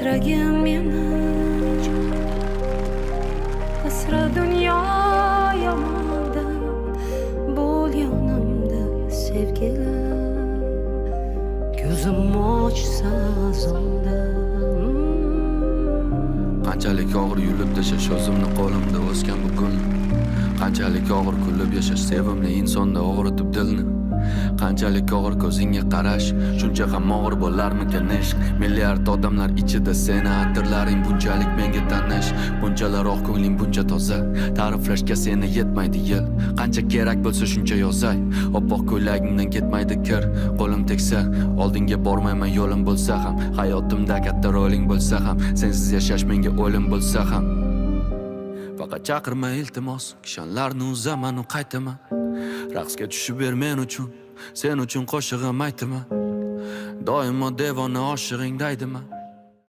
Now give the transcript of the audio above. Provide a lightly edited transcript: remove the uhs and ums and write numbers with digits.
asragin meni asra dunyo yomondan bo'l yonimda sevgilim ko'zim ochsa zonda Qanchalik og'ir yulib tashash o'zimni qo'limda o'sgan bugun Qanchalik og'ir kulib yashash sevimli insonda og'ritib dilni Qanchalik og'ir ko'zingga qarash shuncha ham og'ir bo'larmikan ishq Milliard odamlar ichida seni atirlaring bunchalik menga tanish Bunchalar oq ko'ngling buncha toza ta'riflashga seni yetmaydi yil Qancha kerak bo'lsa shuncha yozay oppoq ko'ylagingdan ketmaydi kir Qo'lim tegsa oldinga bormayman yo'lim bo'lsa ham Hayotimda katta roling bo'lsa ham sensiz yashash menga o'lim bo'lsa ham Faqat chaqirma iltimos kishanlarni uzaman u qaytaman Raqsga tushib ber men uchun sen uchun qo'shig'im aytaman Doimo devona oshig'ing daydima